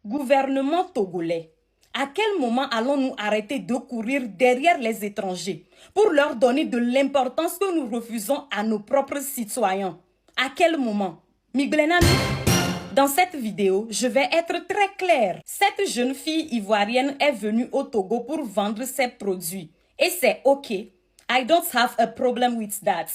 Gouvernement togolais, à quel moment allons-nous arrêter de courir derrière les étrangers pour leur donner de l'importance que nous refusons à nos propres citoyens? À quel moment? Miglenami? Dans cette vidéo, je vais être très claire. Cette jeune fille ivoirienne est venue au Togo pour vendre ses produits. Et c'est OK. I don't have a problem with that.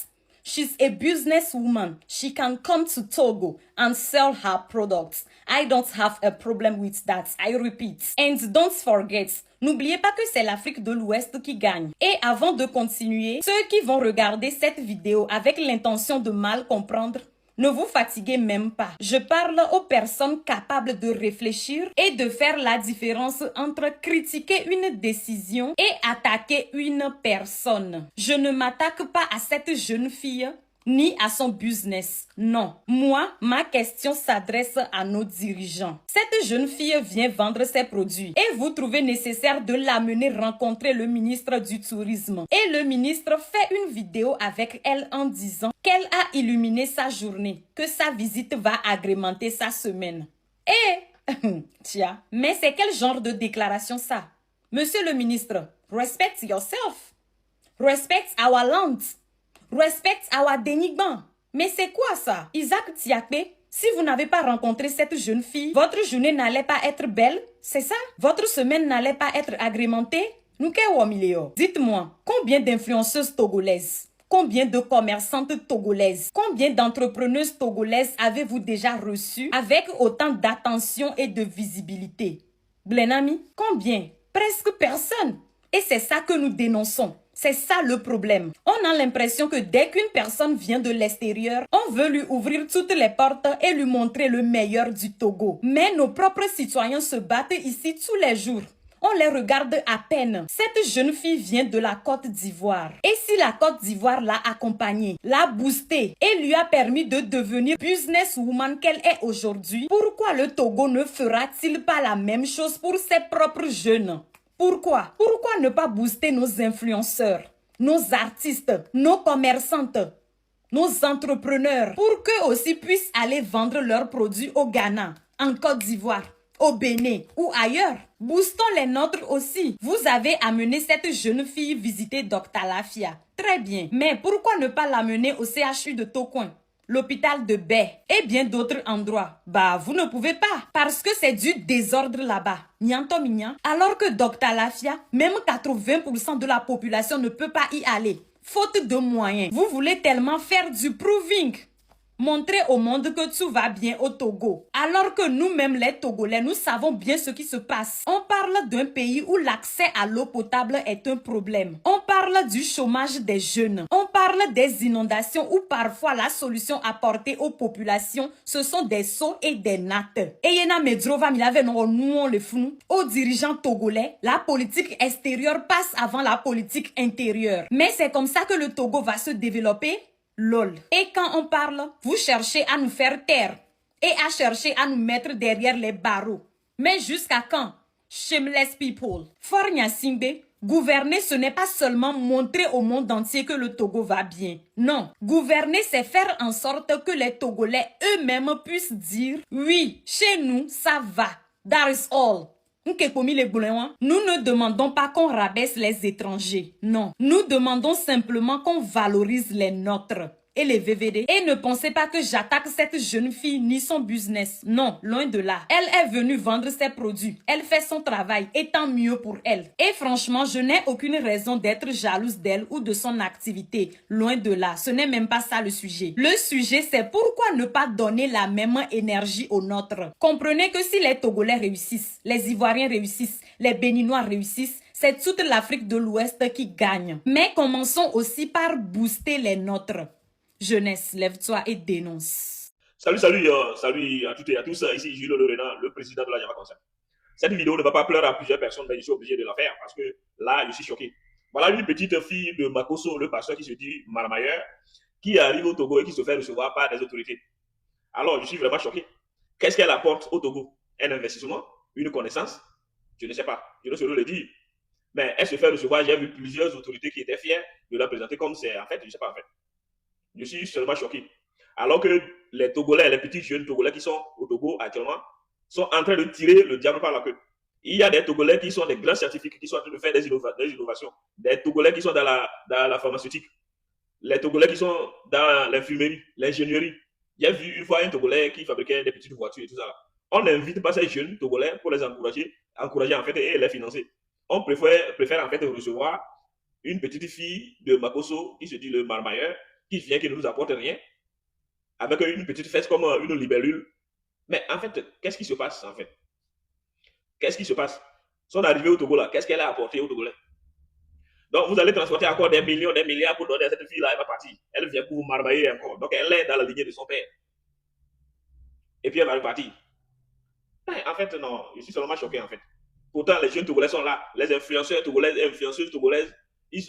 She's a businesswoman. She can come to Togo and sell her products. I don't have a problem with that. I repeat. And don't forget, n'oubliez pas que c'est l'Afrique de l'Ouest qui gagne. Et avant de continuer, ceux qui vont regarder cette vidéo avec l'intention de mal comprendre, ne vous fatiguez même pas. Je parle aux personnes capables de réfléchir et de faire la différence entre critiquer une décision et attaquer une personne. Je ne m'attaque pas à cette jeune fille ni à son business. Non. Moi, ma question s'adresse à nos dirigeants. Cette jeune fille vient vendre ses produits et vous trouvez nécessaire de l'amener rencontrer le ministre du Tourisme. Et le ministre fait une vidéo avec elle en disant qu'elle a illuminé sa journée, que sa visite va agrémenter sa semaine. Et, tiens, mais c'est quel genre de déclaration ça? Monsieur le ministre, respect yourself. Respect our land. Respect our dénigrement. Mais c'est quoi ça? Isaac Tiakpe, si vous n'avez pas rencontré cette jeune fille, votre journée n'allait pas être belle, c'est ça? Votre semaine n'allait pas être agrémentée? Dites-moi, combien d'influenceuses togolaises, combien de commerçantes togolaises, combien d'entrepreneuses togolaises avez-vous déjà reçues avec autant d'attention et de visibilité? Blenami, combien? Presque personne. Et c'est ça que nous dénonçons. C'est ça le problème. On a l'impression que dès qu'une personne vient de l'extérieur, on veut lui ouvrir toutes les portes et lui montrer le meilleur du Togo. Mais nos propres citoyens se battent ici tous les jours. On les regarde à peine. Cette jeune fille vient de la Côte d'Ivoire. Et si la Côte d'Ivoire l'a accompagnée, l'a boostée et lui a permis de devenir businesswoman qu'elle est aujourd'hui, pourquoi le Togo ne fera-t-il pas la même chose pour ses propres jeunes? Pourquoi? Pourquoi ne pas booster nos influenceurs, nos artistes, nos commerçantes, nos entrepreneurs pour qu'eux aussi puissent aller vendre leurs produits au Ghana, en Côte d'Ivoire, au Bénin ou ailleurs? Boostons les nôtres aussi. Vous avez amené cette jeune fille visiter Dr Lafia. Très bien. Mais pourquoi ne pas l'amener au CHU de Tokoin, l'hôpital de Baie et bien d'autres endroits? Bah, vous ne pouvez pas parce que c'est du désordre là-bas. Alors que Dr Lafia, même 80% de la population ne peut pas y aller. Faute de moyens. Vous voulez tellement faire du proving. Montrer au monde que tout va bien au Togo. Alors que nous-mêmes les Togolais, nous savons bien ce qui se passe. On parle d'un pays où l'accès à l'eau potable est un problème. On parle du chômage des jeunes. On parle des inondations où parfois la solution apportée aux populations, ce sont des seaux et des nattes. Et Yena Medrova Milave nous le fou. Aux dirigeants togolais, la politique extérieure passe avant la politique intérieure. Mais c'est comme ça que le Togo va se développer. Lol. Et quand on parle, vous cherchez à nous faire taire et à chercher à nous mettre derrière les barreaux. Mais jusqu'à quand? Shameless people. Fornia Simbe, gouverner ce n'est pas seulement montrer au monde entier que le Togo va bien. Non, gouverner c'est faire en sorte que les Togolais eux-mêmes puissent dire oui, chez nous ça va. That is all. Nous ne demandons pas qu'on rabaisse les étrangers. Non. Nous demandons simplement qu'on valorise les nôtres et les VVD. Et ne pensez pas que j'attaque cette jeune fille ni son business. Non, loin de là. Elle est venue vendre ses produits. Elle fait son travail et tant mieux pour elle. Et franchement, je n'ai aucune raison d'être jalouse d'elle ou de son activité. Loin de là. Ce n'est même pas ça le sujet. Le sujet, c'est pourquoi ne pas donner la même énergie aux nôtres. Comprenez que si les Togolais réussissent, les Ivoiriens réussissent, les Béninois réussissent, c'est toute l'Afrique de l'Ouest qui gagne. Mais commençons aussi par booster les nôtres. Jeunesse, lève-toi et dénonce. Salut à toutes et à tous. Ici Jules Lorena, le président de la Yama Concert. Cette vidéo ne va pas pleurer à plusieurs personnes, mais je suis obligé de la faire parce que là, je suis choqué. Voilà une petite fille de Makoso, le pasteur qui se dit Maramailleur, qui arrive au Togo et qui se fait recevoir par des autorités. Alors, je suis vraiment choqué. Qu'est-ce qu'elle apporte au Togo? Un investissement? Une connaissance? Je ne sais pas. Je ne saurais le dire. Mais elle se fait recevoir. J'ai vu plusieurs autorités qui étaient fières de la présenter comme c'est. En fait, je ne sais pas en fait. Je suis seulement choqué. Alors que les Togolais, les petits jeunes Togolais qui sont au Togo actuellement, sont en train de tirer le diable par la queue. Il y a des Togolais qui sont des grands scientifiques, qui sont en train de faire des innovations. Des Togolais qui sont dans la pharmaceutique. Les Togolais qui sont dans l'infirmerie, l'ingénierie. J'ai vu une fois un Togolais qui fabriquait des petites voitures et tout ça. On n'invite pas ces jeunes Togolais pour les encourager en fait et les financer. On préfère en fait recevoir une petite fille de Makosso qui se dit le marmailleur, qui vient, qui ne nous apporte rien, avec une petite fesse comme une libellule. Mais en fait, qu'est-ce qui se passe en fait? Qu'est-ce qui se passe? Son arrivée au Togo là, qu'est-ce qu'elle a apporté au Togolais? Donc vous allez transporter encore des millions, des milliards pour donner à cette fille-là, elle va partir. Elle vient pour vous marmailler encore. Donc elle est dans la lignée de son père. Et puis elle va repartir. Mais en fait, non, je suis seulement choqué en fait. Pourtant, les jeunes Togolais sont là. Les influenceurs Togolais, influenceuses Togolaises,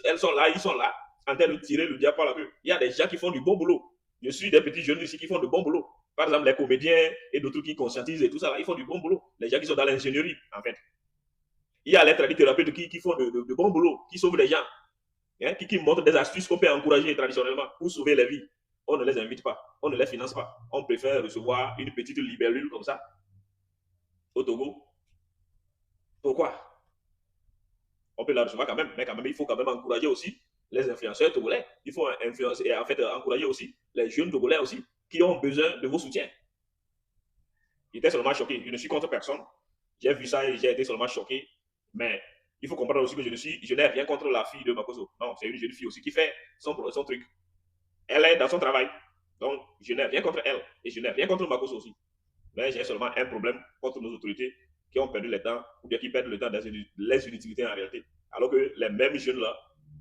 elles sont là, ils sont là, en train de tirer le diable par la queue. Il y a des gens qui font du bon boulot. Je suis des petits jeunes ici qui font du bon boulot. Par exemple, les comédiens et d'autres qui conscientisent et tout ça, là, ils font du bon boulot. Les gens qui sont dans l'ingénierie, en fait. Il y a les tradithérapeutes qui font de bon boulot, qui sauvent les gens, hein, qui montrent des astuces qu'on peut encourager traditionnellement pour sauver les vies. On ne les invite pas, on ne les finance pas. On préfère recevoir une petite libellule comme ça au Togo. Pourquoi? On peut la recevoir quand même, mais quand même, il faut quand même encourager aussi les influenceurs togolais. Il faut influencer et en fait encourager aussi les jeunes togolais aussi qui ont besoin de vos soutiens. J'étais seulement choqué. Je ne suis contre personne. J'ai vu ça et j'ai été seulement choqué. Mais il faut comprendre aussi que je n'ai rien contre la fille de Makosso. Non, c'est une jeune fille aussi qui fait son truc. Elle est dans son travail. Donc, je n'ai rien contre elle. Et je n'ai rien contre Makosso aussi. Mais j'ai seulement un problème contre nos autorités qui ont perdu le temps, ou bien qui perdent le temps dans les inutilités en réalité. Alors que les mêmes jeunes-là,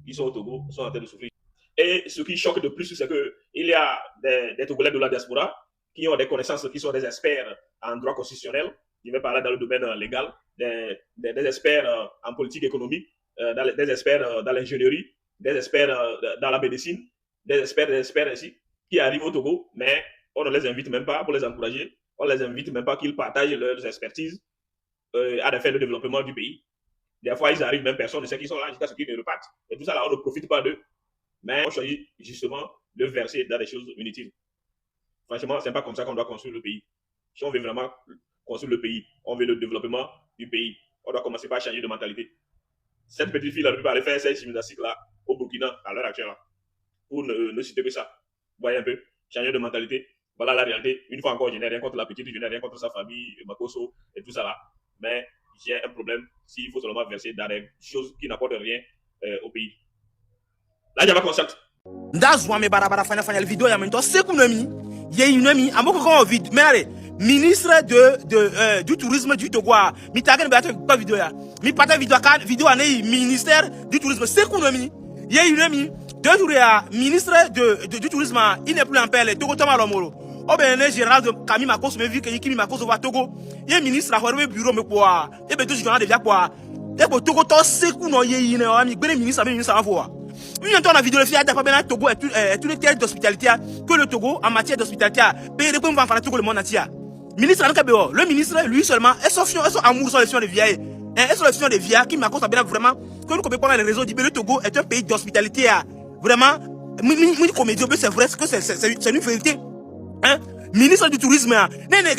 qui sont au Togo, sont en train de souffrir. Et ce qui choque de plus, c'est qu'il y a des Togolais de la diaspora qui ont des connaissances, qui sont des experts en droit constitutionnel. Je vais parler dans le domaine légal, des experts en politique économique, des experts dans l'ingénierie, des experts dans la médecine, des experts ici, qui arrivent au Togo, mais on ne les invite même pas pour les encourager. On ne les invite même pas qu'ils partagent leurs expertises à des fins de développement du pays. Des fois, ils arrivent, même personne ne sait qu'ils sont là jusqu'à ce qu'ils ne repartent. Et tout ça, là, on ne profite pas d'eux. Mais on choisit justement de verser dans des choses inutiles. Franchement, ce n'est pas comme ça qu'on doit construire le pays. Si on veut vraiment construire le pays, on veut le développement du pays, on doit commencer par changer de mentalité. Cette petite fille-là ne peut pas aller faire cette gymnastique-là au Burkina, à l'heure actuelle, pour ne citer que ça. Vous voyez un peu, changer de mentalité. Voilà la réalité. Une fois encore, je n'ai rien contre la petite, je n'ai rien contre sa famille, Makosso et tout ça là. Mais j'ai un problème s'il faut seulement verser dans des choses qui n'apportent rien au pays. Là, j'avais conscience. Ndazwa me barabara fanya vidéo ya mento sekunami ye inami amoko ko vid mais allez ministre du tourisme du Togo mi tagen ba ta vidéo ya mi pata vidéo ane ministère du tourisme sekunami ye inami deux jours ya ministre du tourisme il n'est plus en paix le Togo tama lomolo o ben le général de Kami Makosso me vu que Kimi Makosso va Togo ye ministre a horwe bureau me quoi e be tout journal de via quoi e ko Togo to sekuno ye ine o mi gbere ministre en voix. Une la vidéo de le Togo est une terre d'hospitalité que le Togo en matière d'hospitalité paye des points pour faire Togo le monde entier. Ministre le ministre lui seulement est son amour sur les fions de vieilles. Et sur les fions de vieilles qui m'accorde bien vraiment que nous comme les réseaux dit le Togo est un pays d'hospitalité vraiment c'est vrai que c'est une vérité. Hein? Ministre du tourisme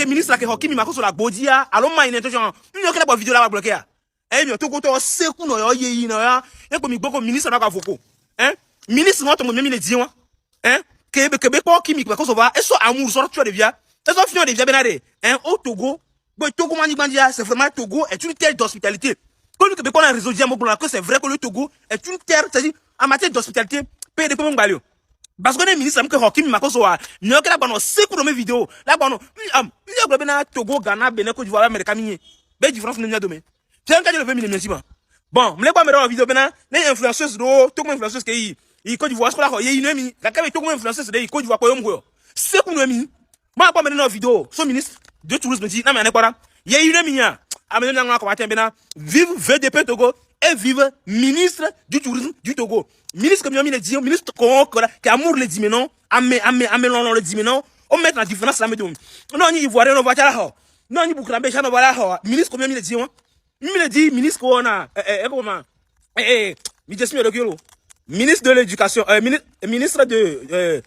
ministre qui Hokimi Mako sur la bodia alors moi une intention une que la vidéo là va bloquer. Eh bien Togo to seku no yo ye yi no ya e ko mi gboko ministre na ka foko. Hein? Ministre non to mo mi le di won. Hein? Kebe ko Kimi Mako va et so amour so tu de via. Et so fion de via benade. Hein? Au Togo, Togo mani bandia c'est vraiment Togo est une terre d'hospitalité. Comme que on a réseau dia mo que c'est vrai que le Togo est une terre c'est-à-dire en matière d'hospitalité paye de points balio. Parce que les ministres que Hokimi Makosso a n'y a que la bonne seku dans mes vidéos la bonne il y a Togo Ghana Benin Côte d'Ivoire Amérique minier ben différence ne domaine c'est un cas de 20 000 bon me les pas me dans vidéo Benin les influenceuses do Togo influenceuses qui Côte d'Ivoire ce qu'on a il y a une la quand Togo influenceuses de Côte d'Ivoire ko yom seku no mi moi pas me dans vidéo son ministre de tourisme dit na me quoi il y a une mi a me dans na ko matin Benin vive VDP Togo et vive ministre du tourisme du Togo. Ministre comme il dit, ministre qui amour les dit mais non, amé le dit mais non, on met la différence là mais non ni Ivoirien no voiture là. Non ni Burkinabé ça no voilà. Ministre comme il dit, il dit ministre qu'on a comment ministre de l'éducation ministre de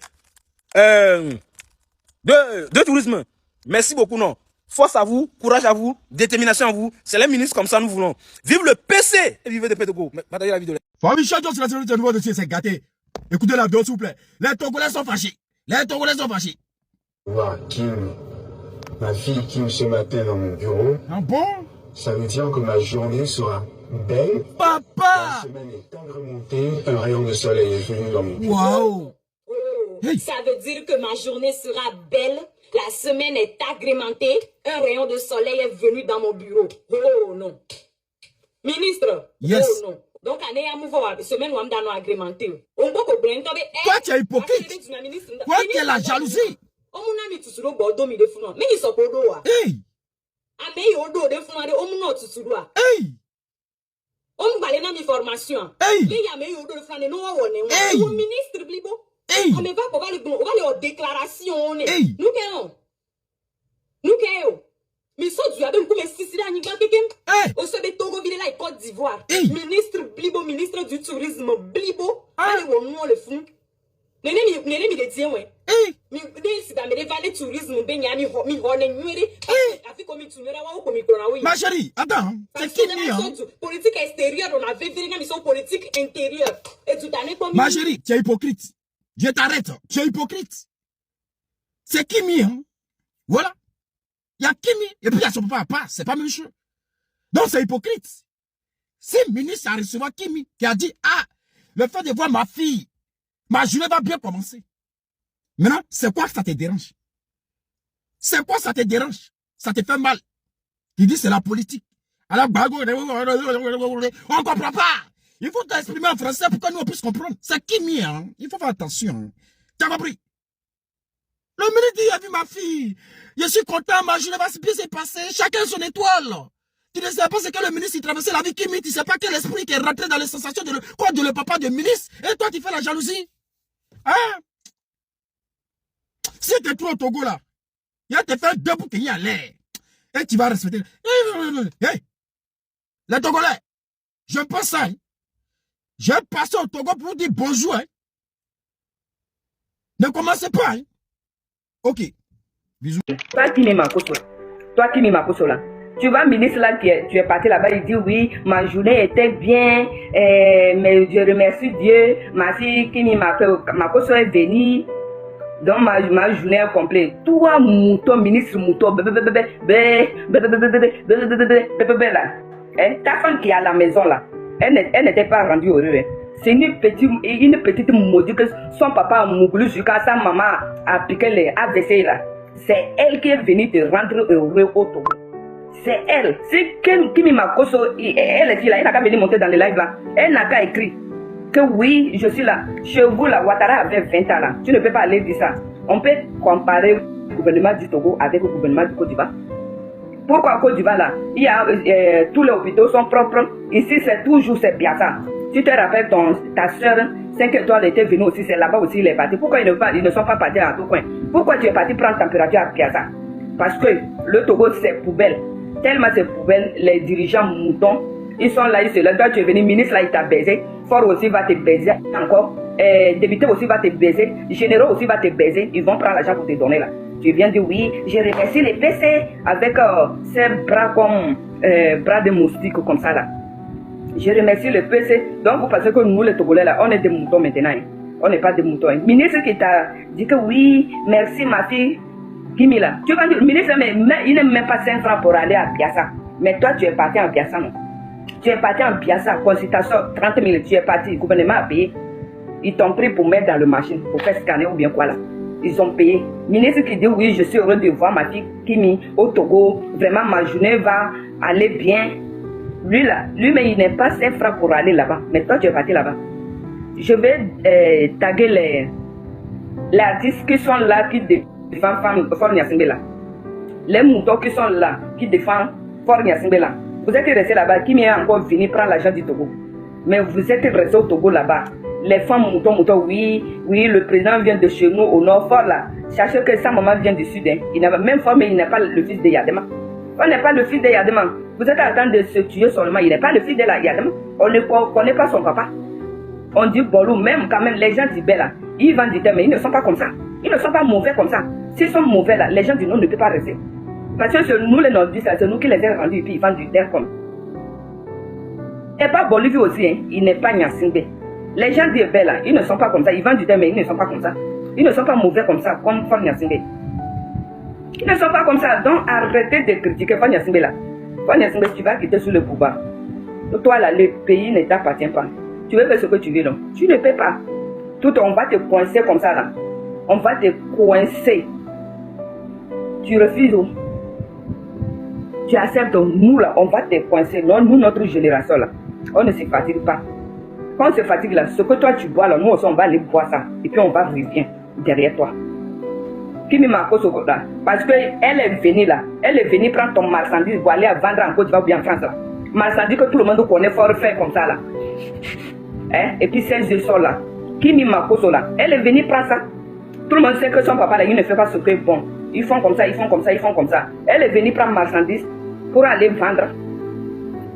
tourisme. Merci beaucoup non. Force à vous, courage à vous, détermination à vous. C'est les ministres comme ça nous voulons. Vive le PC et vive de Togo. Partagez la vidéo. Famille Chadjo, c'est la série de nouveau dossier, c'est gâté. Écoutez la vidéo s'il vous plaît. Les Togolais sont fâchés. Les Togolais sont fâchés. Voir Kim, ma fille Kim ce matin dans mon bureau. Ah bon? Ça veut dire que ma journée sera belle. Papa! La semaine est remontée, un rayon de soleil est venu dans mon bureau. Waouh! Hey. Ça veut dire que ma journée sera belle, la semaine est agrémentée, un rayon de soleil est venu dans mon bureau. Oh non. Ministre, yes. Oh non. Donc, année à mouvoir, semaine où on a agrémenté. On peut comprendre. Toi, tu es hypocrite. Toi, tu es la jalousie. On m'a mis tout sur le bord de mes fous. Mais ils sont pas d'eau. Hey! Ah, mais ils ont d'eau de fou. On m'a tout sur le bord. Hey! On m'a donné une formation. Hey! Mais il y a meilleur d'eau de fou. Non, on Hey! est. Ministre, blibo. Hey! On va aller en déclaration. Hey! Nous qu'est-on? Nous qu'est-on? Mais ça, tu as bien comme Sicile à Niba Kekem. Au sein de Togo, ville là, Côte d'Ivoire. Ministre Blibo, ministre du tourisme Blibo. Allez, au moins le fou. Néné, mi le tient, ouais. Mi si dans mes vallées tourisme, ben y'a mi honne nuire. Afin comme tu me rawa ou comme oui. Ma chérie, attends. C'est qui mi, hein? Politique extérieure, on avait fait une mission politique intérieure. Et tout année comme. Ma chérie, tu es hypocrite. Je t'arrête. Tu es hypocrite. C'est qui mi, hein? Voilà. Il y a Kimi, et puis il y a son papa à part, c'est pas même chose. Donc c'est hypocrite. Si le ministre a reçu Kimi, qui a dit, ah, le fait de voir ma fille, ma journée va bien commencer. Maintenant, c'est quoi que ça te dérange? C'est quoi ça te dérange? Ça te fait mal. Tu dis c'est la politique. Alors, on comprend pas. Il faut t'exprimer en français pour que nous on puisse comprendre. C'est Kimi, hein? Il faut faire attention. Tu as compris? Le ministre dit, il a vu ma fille. Je suis content, ma journée va bien se passer. Chacun son étoile. Tu ne sais pas ce que le ministre il traversait la vie qui mit. Tu ne sais pas quel esprit qui est rentré dans les sensations de le papa de ministre. Et toi, tu fais la jalousie. Hein? Si tu es trop au Togo là, il va te faire deux pour qu'il y ait l'air. Et tu vas respecter. Hey! Les Togolais, je pense ça. Hein? Je passe au Togo pour vous dire bonjour. Hein? Ne commencez pas. Hein? Ok. Bisous. Toi qui m'es Makoso là. Tu vois, ministre là, tu es parti là-bas, il dit oui, ma journée était bien, mais je remercie Dieu. Ma fille qui m'est Makoso est venue. Donc ma journée est complète. Toi, mouton, ministre mouton, là. Ta femme qui est à la maison là, elle n'était pas rendue heureuse. C'est une petite maudite que son papa a moulu jusqu'à sa maman a piqué les AVC là. C'est elle qui est venue te rendre heureux au Togo. C'est elle. C'est Kimi Makoso, elle est là, elle n'a qu'à venir monter dans les lives là. Elle n'a qu'à écrire que oui, je suis là. Chez vous là, Ouattara avait 20 ans là. Tu ne peux pas aller dire ça. On peut comparer le gouvernement du Togo avec le gouvernement du Côte d'Ivoire. Pourquoi Côte d'Ivoire là? Il y a tous les hôpitaux sont propres. Ici c'est toujours c'est Biassa. Tu te rappelles ta soeur 5 étoiles était venue aussi, c'est là-bas aussi il est parti. Pourquoi ils ne sont pas partis à tout coin? Pourquoi tu es parti prendre température à Piazza? Parce que le Togo c'est poubelle. Tellement c'est poubelle, les dirigeants moutons, ils sont là, ils se lèvent. Toi tu es venu, ministre là il t'a baisé, Fort aussi va te baiser encore, député aussi va te baiser, généraux aussi va te baiser, ils vont prendre l'argent pour te donner là. Tu viens de dire oui, je remercie les PC avec ces bras comme bras de moustique comme ça là. Je remercie le PC. Donc vous pensez que nous les Togolais là, on est des moutons maintenant. Hein? On n'est pas des moutons. Hein? Ministre qui t'a dit que oui, merci ma fille. Kimi là. Tu vas dire, ministre, mais il n'est même pas 5 francs pour aller à Biassa. Mais toi tu es parti en Biassa non? Tu es parti en Biassa, consultation 30 000, tu es parti, le gouvernement a payé. Ils t'ont pris pour mettre dans le machine, pour faire scanner ou bien quoi là. Ils ont payé. Ministre qui dit oui, je suis heureux de voir ma fille Kimi au Togo. Vraiment ma journée va aller bien. Lui là, lui-même il n'est pas 5 francs pour aller là-bas. Mais toi tu es parti là-bas. Je vais taguer les artistes qui sont là, qui défendent Fort Gnassingbé là. Les moutons qui sont là, qui défendent Fort Gnassingbé là. Vous êtes restés là-bas, qui est encore venu prendre l'argent du Togo. Mais vous êtes restés au Togo là-bas. Les femmes moutons, oui, le président vient de chez nous au nord fort là. Sachez que sa maman vient du sud. Hein. Il n'a même fort, mais il n'est pas le fils de Yadema. On n'est pas le fils de Yadema. Vous êtes en train de se tuer seulement. Il n'est pas le fils de Yadema. On ne connaît pas son papa. On dit Bolou, même quand même, les gens du Bella, ils vendent du thé, mais ils ne sont pas comme ça. Ils ne sont pas mauvais comme ça. S'ils sont mauvais là, les gens du Nord ne peuvent pas rester. Parce que c'est nous les nordistes, c'est nous qui les avons rendus et puis ils vendent du terre comme. Et pas Bolivie aussi, hein. Il n'est pas Nyasingbe. Les gens disent là, ils ne sont pas comme ça, ils vendent du terre mais ils ne sont pas comme ça. Ils ne sont pas mauvais comme ça, comme Fort Nyasingbe. Ils ne sont pas comme ça, donc arrêtez de critiquer Fort Nyasingbe là. Fort Nyasingbe, tu vas quitter sur le pouvoir. Donc, toi là, le pays ne t'appartient pas. Tu veux faire ce que tu veux, non? Tu ne peux pas. Tout, on va te coincer comme ça là. On va te coincer. Tu refuses. Tu acceptes, nous là, on va te coincer. Non, nous, notre génération là, on ne se fatigue pas. Quand on se fatigue là, ce que toi tu bois là, nous aussi on va aller boire ça. Et puis on va revenir derrière toi. Kimi Makoso là, parce qu'elle est venue là, elle est venue prendre ton marchandise pour aller vendre en Côte d'Ivoire ou bien en France là. Marchandise que tout le monde connaît fort faire comme ça là. Hein? Et puis celle de sol là, Kimi Makoso là, elle est venue prendre ça. Tout le monde sait que son papa là, il ne fait pas ce que bon. Ils font comme ça, ils font comme ça, ils font comme ça. Elle est venue prendre marchandise pour aller vendre.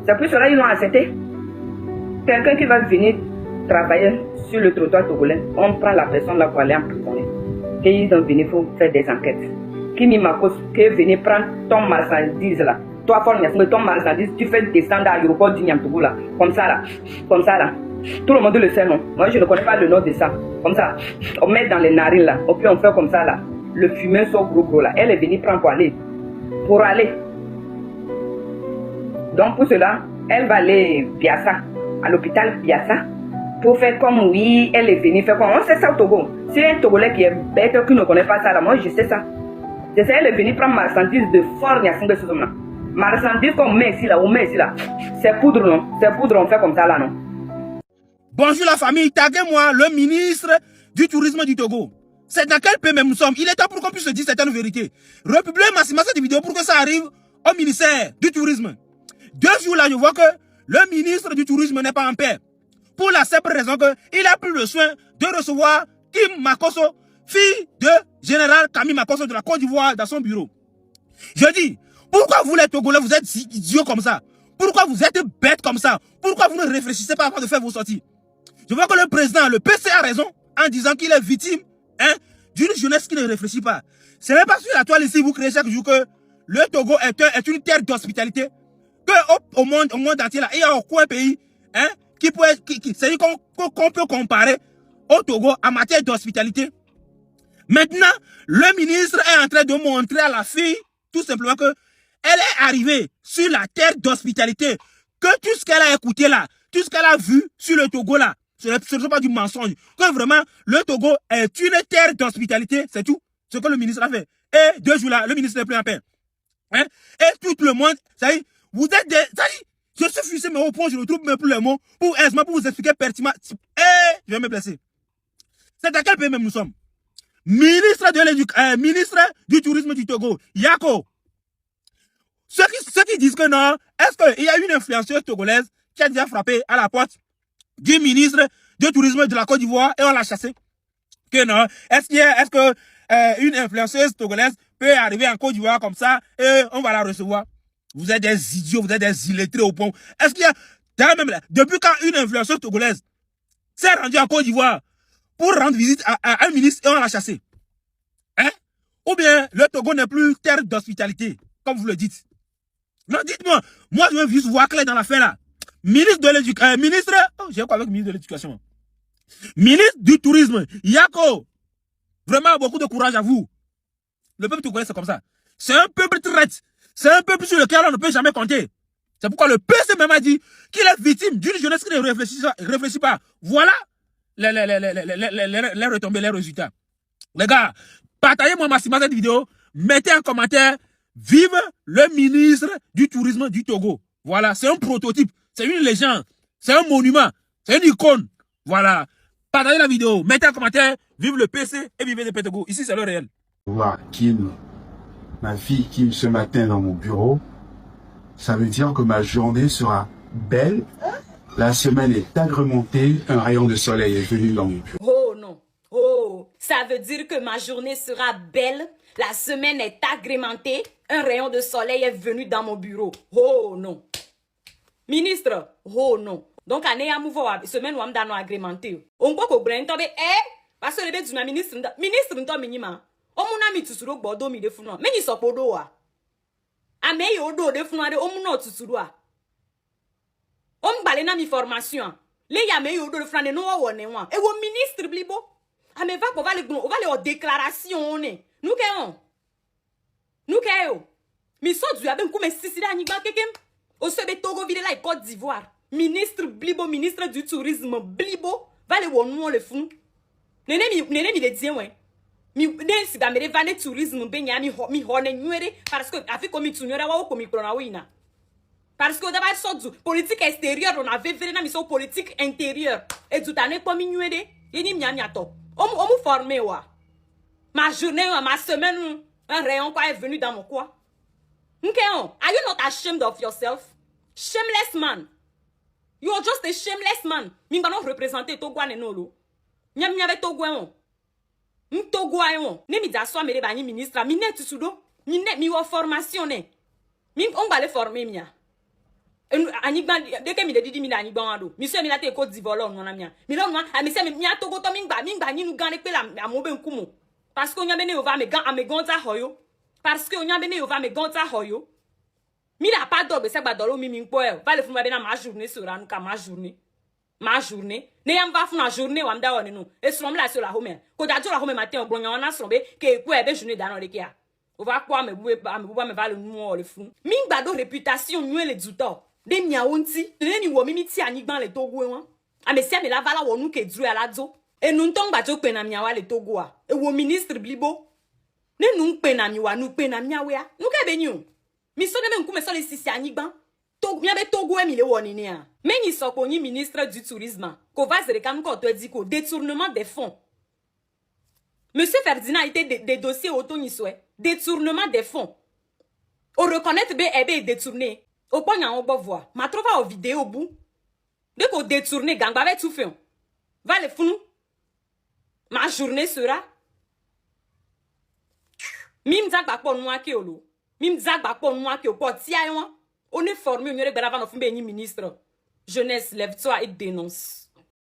C'est pour cela qu'ils l'ont accepté. Quelqu'un qui va venir travailler sur le trottoir togolais, on prend la personne là pour aller en prison. Et ils sont venus pour faire des enquêtes. Kimi Makoso, qui est venu prendre ton marchandise là. Toi, ton marchandise, tu fais descendre à l'aéroport du Niamtougou là. Comme ça là. Comme ça là. Tout le monde le sait, non? Moi, je ne connais pas le nom de ça. Comme ça. On met dans les narines là. Et puis on fait comme ça là. Le fumeur sort gros là. Elle est venue prendre pour aller. Pour aller. Donc pour cela, elle va aller Biassa, à l'hôpital Biassa, pour faire comme oui, elle est venue faire comme. On sait ça au Togo. C'est un Togolais qui est bête, qui ne connaît pas ça là. Moi, je sais ça. Je sais, elle est venue prendre marchandise de Fort Nyasingbe ce là. Marchandise qu'on met ici là, on met ici là. C'est poudre, non? C'est poudre, on fait comme ça là, non? Bonjour la famille, taguez-moi le ministre du tourisme du Togo. C'est dans quel pays même nous sommes? Il est temps pour qu'on puisse se dire certaines vérités. Republiez massivement cette vidéo pour que ça arrive au ministère du tourisme. 2 jours là, je vois que le ministre du tourisme n'est pas en paix. Pour la simple raison qu'il a pris le soin de recevoir Kim Makoso, fille de général Camille Makoso de la Côte d'Ivoire, dans son bureau. Je dis, pourquoi vous les Togolais, vous êtes idiots comme ça? Pourquoi vous êtes bêtes comme ça? Pourquoi vous ne réfléchissez pas avant de faire vos sorties? Je vois que le président, le PC a raison en disant qu'il est victime d'une jeunesse qui ne réfléchit pas. Ce n'est pas sur la toile ici, vous créez chaque jour que le Togo est une terre d'hospitalité. Que au monde entier, là, il y a aucun pays qui peut c'est qu'on peut comparer au Togo en matière d'hospitalité. Maintenant, le ministre est en train de montrer à la fille, tout simplement, que elle est arrivée sur la terre d'hospitalité. Que tout ce qu'elle a écouté là, tout ce qu'elle a vu sur le Togo là, ce n'est pas du mensonge. Que vraiment, le Togo est une terre d'hospitalité, c'est tout ce que le ministre a fait. Et 2 jours là, le ministre n'est plus en paix. Et tout le monde, ça y est, vous êtes des... Ça y est, je suis fusé, mais au point, je ne trouve même plus les mots pour vous expliquer pertinemment. Je vais me blesser. C'est dans quel pays même nous sommes? Ministre du tourisme du Togo, Yako. Ceux qui disent que non, est-ce qu'il y a une influenceuse togolaise qui a déjà frappé à la porte du ministre du tourisme de la Côte d'Ivoire et on l'a chassé? Que non. Est-ce que une influenceuse togolaise peut arriver en Côte d'Ivoire comme ça et on va la recevoir? Vous êtes des idiots, vous êtes des illettrés au pont. Est-ce qu'il y a, même là, depuis quand une influenceuse togolaise s'est rendue en Côte d'Ivoire pour rendre visite à un ministre et on l'a chassé? Ou bien le Togo n'est plus terre d'hospitalité, comme vous le dites? Non, dites-moi. Moi, je veux juste voir clair dans l'affaire là. Ministre de l'éducation, j'ai quoi avec ministre de l'éducation? Ministre du tourisme, Yako. Vraiment beaucoup de courage à vous. Le peuple togolais, c'est comme ça. C'est un peuple traite. C'est un peuple sur lequel on ne peut jamais compter. C'est pourquoi le PC même a dit qu'il est victime d'une jeunesse qui ne réfléchit pas. Voilà les retombées, les résultats. Les gars, partagez-moi massivement cette vidéo. Mettez un commentaire. Vive le ministre du tourisme du Togo. Voilà, c'est un prototype. C'est une légende. C'est un monument. C'est une icône. Voilà. Partagez la vidéo. Mettez un commentaire. Vive le PC et vive le Togo. Ici, c'est le réel. Voir Kim, ma fille Kim, ce matin dans mon bureau, ça veut dire que ma journée sera belle. La semaine est agrémentée. Un rayon de soleil est venu dans mon bureau. Oh non. Oh, ça veut dire que ma journée sera belle. La semaine est agrémentée. Un rayon de soleil est venu dans mon bureau. Oh non. Ministre, oh non. Donc, année à mouvoir, semaine où on a agrémenté. On peut qu'on tombe, parce que le ministre, ministre, on minima. On m'a mis tout sur le bordeaux, mais il faut non. Mais il s'en podo. ame yo do de funade o mu no tuturua o mbale na mi formation le ya me yo do de funade no wo ne wa e wo ministre blibo ame va ko va le o déclaration ne nous ke yo mi so du aben ku me sisida anigba kekem o sebe Togo vide la Côte d'Ivoire ministre blibo ministre du tourisme blibo va le wo no le fun nene mi le dien ouais mi den si damere va ne tourisme be nya mi ho ne nwere parce que afi ko mi tunyora wa ko mi krona wina parce que d'abord so du politique extérieure on avait fait na mi so politique intérieure et tout ane ko mi nwere yeni mi anya to on mu former wa ma journée ma semaine un rayon quoi est venu dans mon quoi are you not ashamed of yourself? Shameless man. You are just a shameless man. Mi ngano représenter Togo ane nolo. Nyam nyave Togo on. Togo on. Ne mi da so mere ba ni ministre, mi net sudo. Mi net mi wo formation ne. Mi on ba le former mi a. Anigba deke mi de didi mi na anigba ado. Mi se mi la te Côte d'Ivoire on na mi a. Mi lo nwa, mi se mi a Togo to mi ngba ni nu gan le pe la amobe nkumo. Parce que on yabene ova me gan ame gonta hoyo. Parce que on yabene ova me gonta hoyo. Mi la pas dobe se gba dolo mi npo e. Va le fun ba be na ma journée sera nu ka ma journée. Ma journée. Ne yam va fun na journée wa mda woni nu. E so la sur la home. Ko da jo la home matin o gbonyan na so be ke ku e be journée da no de kia. O va kwa me bu me va le nu o le fun. Mi gba do réputation nu le duto. De nya wonti. Ne ni wo mi ti anigban le Togo won. A me se me la vala wonu ke dru ala zo. E nou ntong ba jo pe na miawa le Togo a. E wo ministre blibo. Ne nou pe na miwa, nou pe na miawe a. Nou ke benyu. Mi so de me nkume so le sisi anigban. Miabe Togo e mi le woni ne a. Men ni so ko ni ministre du tourisme. Ko va zere kam ko to di ko détournement des fonds. Monsieur Ferdinand a été des dossiers auto ni souhait. Détournement des fonds. O reconnaître be ebe détourné. O ponya on bo voir. Ma trouva o vidéo bout. De ko détourner gang ba ve tout fait. Va le fou. Ma journée sera. Mim zak ba po nwa ke olo. Mim zak ba po nwa ke o po ti ayon. On est formé on yere gbara va no fun be ni ministre. Jeunesse, lève-toi et dénonce.